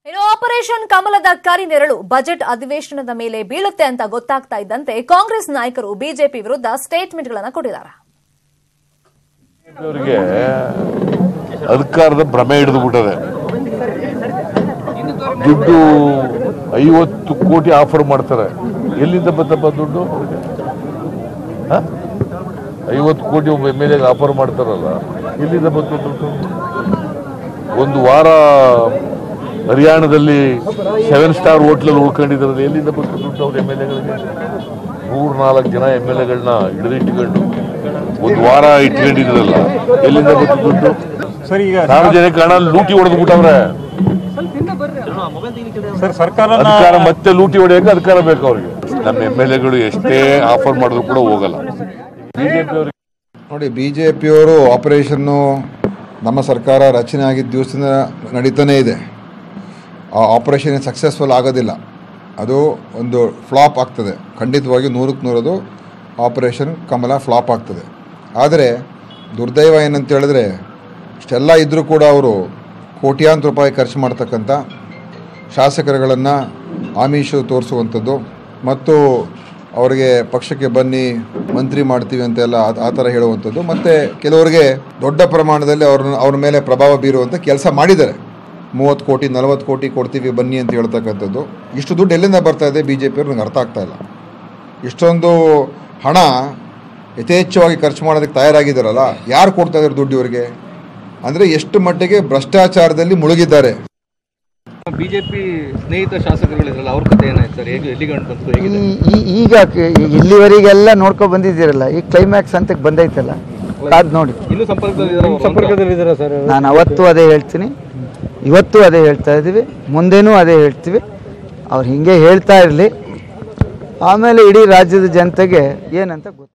ಇನ್ನು ಆಪರೇಷನ್ ಕಮಲದ ಕರಿನೆರಳು ಬಜೆಟ್ ಅಧಿವೇಶನದ ಮೇಲೆ ಬೀಳುತ್ತೆ ಅಂತ ಗೊತ್ತಾಗ್ತಾ ಇದ್ದಂತೆ ಕಾಂಗ್ರೆಸ್ ನಾಯಕರು ಬಿಜೆಪಿ ವಿರುದ್ಧ ಸ್ಟೇಟ್ಮೆಂಟ್ಗಳನ್ನು ಕೊಟ್ಟಿದ್ದಾರೆ. ಅಧಿಕಾರದ ಭ್ರಮೆ ಹಿಡಿದು ಬಿಟ್ಟದೆ. ದುಡ್ಡು 50 ಕೋಟಿ ಆಫರ್ ಮಾಡ್ತಾರೆ. ಎಲ್ಲಿಂದ ಬಂದಪ್ಪ ದುಡ್ಡು? 50 ಕೋಟಿ ಒಬ್ಬ MLA ಆಫರ್ ಮಾಡ್ತಾರಲ್ಲ, ಎಲ್ಲಿಂದ ಬಂತು ದುಡ್ಡು? ಒಂದು ವಾರ ಹರಿಯಾಣದಲ್ಲಿ 7 ಸ್ಟಾರ್ ಹೋಟ್ಲಲ್ಲಿ ಉಳ್ಕೊಂಡಿದ್ರಲ್ಲಿ ಎಲ್ಲಿಂದ ಬಂತು ದುಡ್ಡು? ಅವ್ರ MLAಗಳಿಗೆ 3-4 ಜನ MLAಗಳನ್ನ ಹಿಡಿದಿಟ್ಟುಕೊಂಡು ಒಂದು ವಾರ ಇಟ್ಕೊಂಡಿದ್ರಲ್ಲ, ಎಲ್ಲಿಂದ ಬಂತು ದುಡ್ಡು? ಸಾರ್ವಜನಿಕ ಹಣ ಲೂಟಿ ಹೊಡೆದು ಬಿಟ್ಟವ್ರೆ. ಅಧಿಕಾರ ಮತ್ತೆ ಲೂಟಿ ಹೊಡೆಯಕ್ಕೆ ಅಧಿಕಾರ ಬೇಕು ಅವ್ರಿಗೆ. ನಮ್ಮ MLAಗಳು ಎಷ್ಟೇ ಆಫರ್ ಮಾಡಿದ್ರು ಕೂಡ ಹೋಗಲ್ಲ. ಬಿಜೆಪಿಯವರು ಆಪರೇಷನ್ನು ನಮ್ಮ ಸರ್ಕಾರ ರಚನೆ ಆಗಿದ್ದ ದಿವಸದಿಂದ ನಡೀತಾನೇ ಇದೆ. ಆ ಆಪರೇಷನ್ ಸಕ್ಸಸ್ಫುಲ್ ಆಗೋದಿಲ್ಲ, ಅದು ಒಂದು ಫ್ಲಾಪ್ ಆಗ್ತದೆ. ಖಂಡಿತವಾಗಿ 100ಕ್ಕೆ 100 ಆಪರೇಷನ್ ಕಮಲ ಫ್ಲಾಪ್ ಆಗ್ತದೆ. ಆದರೆ ದುರ್ದೈವ ಏನಂತ ಹೇಳಿದ್ರೆ, ಇಷ್ಟೆಲ್ಲ ಇದ್ದರೂ ಕೂಡ ಅವರು ಕೋಟ್ಯಾಂತರ ರೂಪಾಯಿ ಖರ್ಚು ಮಾಡ್ತಕ್ಕಂಥ ಶಾಸಕರುಗಳನ್ನು ಆಮಿಷ ತೋರಿಸುವಂಥದ್ದು ಮತ್ತು ಅವರಿಗೆ ಪಕ್ಷಕ್ಕೆ ಬನ್ನಿ ಮಂತ್ರಿ ಮಾಡ್ತೀವಿ ಅಂತೆಲ್ಲ ಆ ಥರ ಹೇಳುವಂಥದ್ದು, ಮತ್ತು ಕೆಲವರಿಗೆ ದೊಡ್ಡ ಪ್ರಮಾಣದಲ್ಲಿ ಅವ್ರ ಮೇಲೆ ಪ್ರಭಾವ ಬೀರುವಂಥ ಕೆಲಸ ಮಾಡಿದ್ದಾರೆ. 30 ಕೋಟಿ 40 ಕೋಟಿ ಕೊಡ್ತೀವಿ ಬನ್ನಿ ಅಂತ ಹೇಳ್ತಕ್ಕಂಥದ್ದು. ಇಷ್ಟು ದುಡ್ಡು ಎಲ್ಲಿಂದ ಬರ್ತಾ ಇದೆ ಬಿಜೆಪಿಯವ್ರು ನಂಗೆ ಅರ್ಥ ಆಗ್ತಾ ಇಲ್ಲ. ಇಷ್ಟೊಂದು ಹಣ ಯಥೇಚ್ಛವಾಗಿ ಖರ್ಚು ಮಾಡೋದಕ್ಕೆ ತಯಾರಾಗಿದ್ದಾರಲ್ಲ, ಯಾರು ಕೊಡ್ತಾ ಇದ್ದಾರೆ ದುಡ್ಡು ಇವರಿಗೆ? ಅಂದರೆ ಎಷ್ಟು ಮಟ್ಟಿಗೆ ಭ್ರಷ್ಟಾಚಾರದಲ್ಲಿ ಮುಳುಗಿದ್ದಾರೆ. ಬಿಜೆಪಿ ಸ್ನೇಹಿತ ಶಾಸಕರುಗಳಿದ್ರಲ್ಲ, ಅವ್ರ ಕಥೆ ಏನಾಯ್ತು ಸರ್? ಎಲ್ಲಿಗೆ ಬಂತು? ಈಗ ಇಲ್ಲಿವರೆಗೆಲ್ಲ ನೋಡ್ಕೊಂಡು ಬಂದಿದ್ದೀರಲ್ಲ, ಈ ಕ್ಲೈಮ್ಯಾಕ್ಸ್ ಅಂತ ಬಂದೈತಲ್ಲ, ಕಾದ್ ನೋಡಿ. ಇನ್ನೂ ಸಂಪರ್ಕದಲ್ಲಿದ್ದೀರಾ ಸರ್? ನಾನು ಅವತ್ತು ಅದೇ ಹೇಳ್ತೀನಿ, ಇವತ್ತು ಅದೇ ಹೇಳ್ತಾ ಇದ್ದೀವಿ, ಮುಂದೇನೂ ಅದೇ ಹೇಳ್ತೀವಿ. ಅವ್ರು ಹಿಂಗೆ ಹೇಳ್ತಾ ಇರಲಿ, ಆಮೇಲೆ ಇಡೀ ರಾಜ್ಯದ ಜನತೆಗೆ ಏನಂತ ಗೊತ್ತು.